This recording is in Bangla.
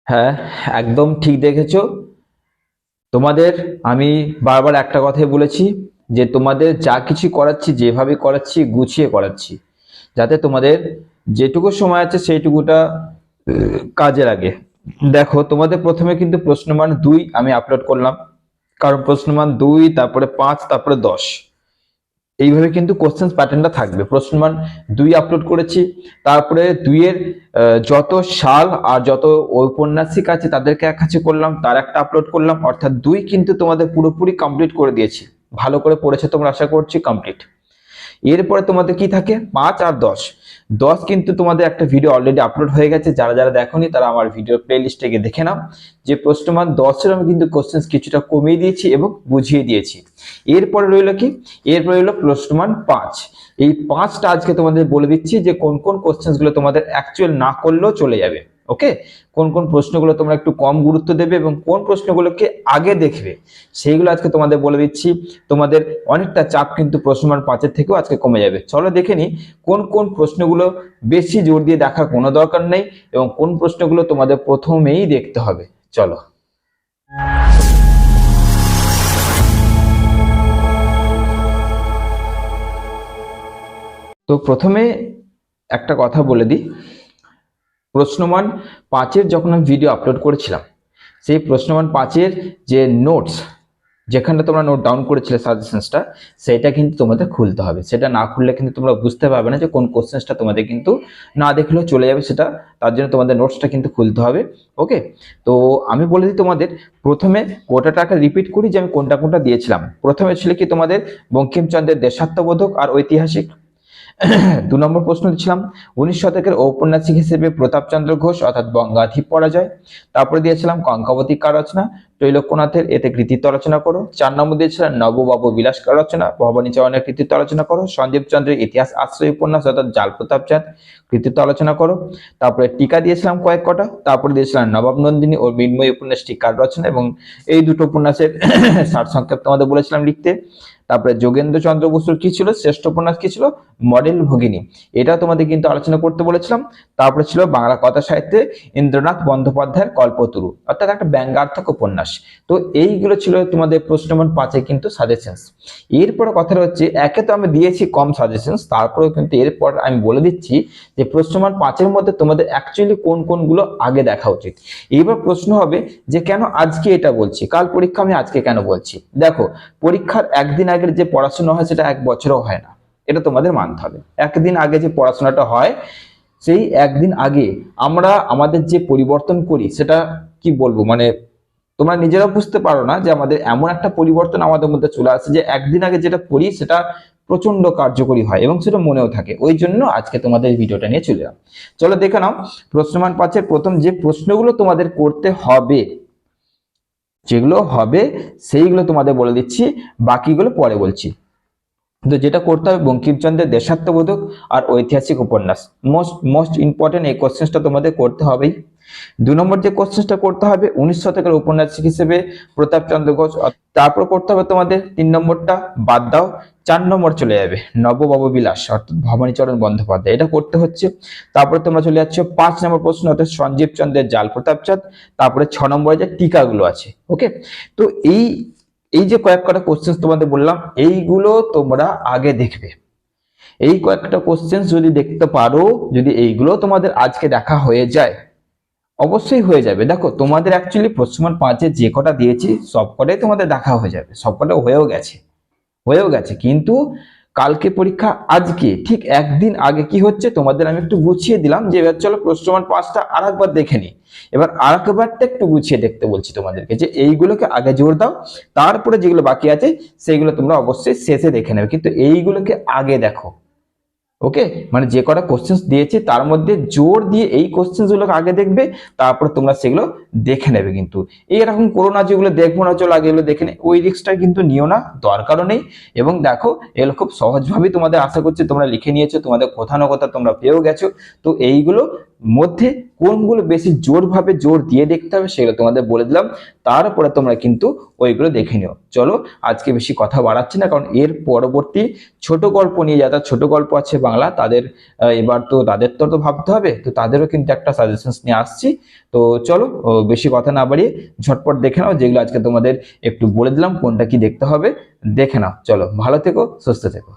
হ্যাঁ, একদম ঠিক দেখেছো। তোমাদের আমি বারবার একটা কথাই বলেছি যে তোমাদের যা কিছু করাচ্ছি, যেভাবে করাচ্ছি, গুছিয়ে করাচ্ছি, যাতে তোমাদের যেটুকু সময় আছে সেইটুকুটা কাজে লাগে। দেখো, তোমাদের প্রথমে কিন্তু প্রশ্নমান 2 আমি আপলোড করলাম, কারণ প্রশ্নমান 2, তারপরে 5, তারপরে 10, এইভাবে কিন্তু কোশ্চেন প্যাটার্নটা থাকবে। প্রশ্নমান 2 আপলোড করেছি, তারপরে 2 এর যত সাল আর যত ঔপন্যাসিক আছে তাদেরকে এক কাছে করলাম, তার একটা আপলোড করলাম। অর্থাৎ 2 কিন্তু তোমাদের পুরোপুরি কমপ্লিট করে দিয়েছি। ভালো করে পড়েছো তোমরা, আশা করছি কমপ্লিট। এরপরে তোমাদের কি থাকে, 5 আর 10। 10 কিন্তু তোমাদের একটা ভিডিও অলরেডি আপলোড হয়ে গেছে, যারা যারা দেখোনি তারা আমার ভিডিও প্লে লিস্টে গিয়ে দেখে নাও, যে প্রশ্নমান 10 এর আমি কিন্তু কোশ্চেন কিছুটা কমিয়ে দিয়েছি এবং বুঝিয়ে দিয়েছি। এরপরে রইলো কি, এরপরে রইলো প্রশ্নমান 5। এই 5টা আজকে তোমাদের বলে দিচ্ছি যে কোন কোন কোশ্চেন গুলো তোমাদের অ্যাকচুয়াল না করলেও চলে যাবে। ওকে, কোন কোন প্রশ্নগুলো তোমরা একটু কম গুরুত্ব দেবে এবং কোন প্রশ্নগুলোকে আগে দেখবে, সেইগুলো আজকে তোমাদের বলে দিচ্ছি। তোমাদের অনেকটা চাপ কিন্তু প্রশ্নমান 5-এর থেকেও আজকে কমে যাবে। চলো দেখে নি কোন কোন প্রশ্নগুলো বেশি জোর দিয়ে দেখার কোনো দরকার নেই এবং কোন প্রশ্নগুলো তোমাদের প্রথমেই দেখতে হবে। চলো। তো প্রথমে একটা কথা বলে দিই, প্রশ্নমান 5-এর যখন আমি ভিডিও আপলোড করেছিলাম, সেই প্রশ্নমান 5-এর যে নোটস, যেখানটা তোমরা নোট ডাউন করেছিলে সাজেশনসটা, সেটা কিন্তু তোমাদের খুলতে হবে। সেটা না খুললে কিন্তু তোমরা বুঝতে পারবে না যে কোন কোশ্চেনটা তোমাদের কিন্তু না দেখলেও চলে যাবে সেটা। তার জন্য তোমাদের নোটসটা কিন্তু খুলতে হবে। ওকে, তো আমি বলে দিই তোমাদের, প্রথমে গোটাটাকে রিপিট করি যে আমি কোনটা কোনটা দিয়েছিলাম। প্রথমে ছিল কি তোমাদের বঙ্কিমচন্দ্রের দেশাত্মবোধক আর ঐতিহাসিক। 2 নম্বর প্রশ্ন দিচ্ছিলাম 19 শতকের ঔপন্যাসিক হিসেবে প্রতাপচন্দ্র ঘোষ অর্থাৎ বঙ্গাধি পরাজয়। তারপরে দিয়েছিলাম কঙ্কাবতী কার রচনা, ত্রৈলোক্যনাথের এতে কৃতিত্ব আলোচনা করো। 4 নম্বর দিয়েছিলাম নববাবু বিলাস কার রচনা, ভবানী চরণের কৃতিত্ব আলোচনা করো। সঞ্জীব চন্দ্রের ইতিহাস আশ্রয় উপন্যাস অর্থাৎ জাল প্রতাপ চাঁদ, কৃতিত্ব আলোচনা করো। তারপরে টিকা দিয়েছিলাম কয়েক কটা। তারপরে দিয়েছিলাম নবাব নন্দিনী ও মৃন্ময়ী উপন্যাসটি কার রচনা, এবং এই দুটো উপন্যাসের সারসংক্ষেপ তোমাদের বলেছিলাম লিখতে। তারপরে যোগেন্দ্র চন্দ্র বসুর কি ছিল শ্রেষ্ঠ উপন্যাস, কি ছিল মডেল ভগিনী, এটা তোমাদের কিন্তু আলোচনা করতে বলেছিলাম। তারপরে ছিল বাংলা কথা সাহিত্যে ইন্দ্রনাথ বন্দ্যোপাধ্যায়ের কল্পতরু, অর্থাৎ একটা ব্যঙ্গাত্মক উপন্যাস। তো এইগুলো ছিল তোমাদের প্রশ্নমান 5-এ কিন্তু সাজেশনস। এরপরে কথাটা হচ্ছে, একে তো আমি দিয়েছি কম সাজেশনস, তারপরেও কিন্তু এরপর আমি বলে দিচ্ছি যে প্রশ্নমান 5-এর মধ্যে তোমাদের অ্যাকচুয়ালি কোন কোনগুলো আগে দেখা উচিত। এইবার প্রশ্ন হবে যে কেন আজকে এটা বলছি, কাল পরীক্ষা আমি আজকে কেন বলছি। দেখো, পরীক্ষার একদিন আগের যে পড়াশোনা হয় সেটা 1 বছরও হয় না, এটা তোমাদের মানতে হবে। একদিন আগে যে পড়াশোনাটা হয়, সেই একদিন আগে আমরা আমাদের যে পরিবর্তন করি সেটা কি বলবো, মানে তোমরা নিজেরা বুঝতে পারো না যে আমাদের এমন একটা পরিবর্তন আমাদের মধ্যে চলে আসে যে একদিন আগে যেটা পড়ি সেটা প্রচন্ড কার্যকরী হয় এবং সেটা মনেও থাকে। ওই জন্য আজকে তোমাদের ভিডিওটা নিয়ে চলে এলাম। চলো দেখে নাও, প্রশ্নমান 5-এর প্রথম যে প্রশ্নগুলো তোমাদের করতে হবে, যেগুলো হবে সেইগুলো তোমাদের বলে দিচ্ছি, বাকিগুলো পরে বলছি। তো যেটা করতে হবে, বঙ্কিমচন্দ্রের দেশাত্মবোধক আর ঐতিহাসিক উপন্যাস, মোস্ট ইম্পর্টেন্ট এই কোশ্চেনটা তোমাদের করতে হবেই। 2 নম্বর যে কোশ্চেনটা করতে হবে 19 শতকের ঔপন্যাসিক হিসেবে প্রতাপচন্দ্র ঘোষ। তারপর করতে হবে তোমাদের 3 নম্বরটা বাদ দাও, 4 নম্বর চলে যাবে নববাবু বিলাস অর্থাৎ ভবানীচরণ বন্দ্যোপাধ্যায়, এটা করতে হচ্ছে। তারপরে তোমরা চলে যাচ্ছ 5 নম্বর প্রশ্ন অর্থাৎ সঞ্জীব চন্দ্রের জাল প্রতাপচাঁদ। তারপরে 6 নম্বরে যে টিকাগুলো আছে। ওকে, তো এই এই যে কয়েক কটা কোশ্চেন তোমাদের বললাম, এইগুলো তোমরা আগে দেখবে। এই কয়েকটা কোশ্চেন যদি দেখতে পারো, যদি এইগুলো তোমাদের আজকে দেখা হয়ে যায়, অবশ্যই হয়ে যাবে। দেখো, তোমাদের অ্যাকচুয়ালি প্রশ্নমান 5-এ যে কটা দিয়েছি সব কটাই তোমাদের দেখা হয়ে যাবে, সব কটা হয়েও গেছে। কিন্তু কালকে পরীক্ষা, আজকে ঠিক একদিন আগে কি হচ্ছে তোমাদের আমি একটু গুছিয়ে দিলাম যে এবার চলো প্রশ্নমান 5টা আর একবার দেখে নি। এবার আর একবারটা একটু গুছিয়ে দেখতে বলছি তোমাদেরকে, যে এইগুলোকে আগে জোর দাও, তারপরে যেগুলো বাকি আছে সেইগুলো তোমরা অবশ্যই শেষে দেখে নেবে, কিন্তু এইগুলোকে আগে দেখো। ওকে, মানে যে কটা কোশ্চেন দিয়েছি তার মধ্যে জোর দিয়ে এই কোশ্চেন গুলোকে আগে দেখবে, তারপর তোমরা সেগুলো দেখে নেবে। কিন্তু এরকম করো না যেগুলো দেখবো না চলো আগে এগুলো দেখে নে, ওই রিস্কটা কিন্তু নিও না, দরকারও নেই। এবং দেখো, এগুলো খুব সহজভাবেই তোমাদের আশা করছি তোমরা লিখে নিয়েছো, তোমাদের কোথাও না কোথাও তোমরা পেয়েও গেছো। তো এইগুলো মধ্যে কোনগুলো বেশি জোর দিয়ে দেখতে হবে সেগুলো তোমাদের বলে দিলাম, তারপরে তোমরা কিন্তু ওইগুলো দেখে নিও। চলো আজকে বেশি কথা বাড়াচ্ছি না, কারণ এর পরবর্তী ছোট গল্প নিয়ে যারা ছোট গল্প আছে বাংলা তাদের এবার তো তাদের তো ভাবতে হবে, তো তাদেরও কিন্তু একটা সাজেশনস নিয়ে আসছি। তো চলো বেশি কথা না বাড়িয়ে ঝটপট দেখে নাও, যেগুলো আজকে তোমাদের একটু বলে দিলাম কোনটা কি দেখতে হবে, দেখে নাও। চলো ভালো থেকো, সুস্থ থেকো।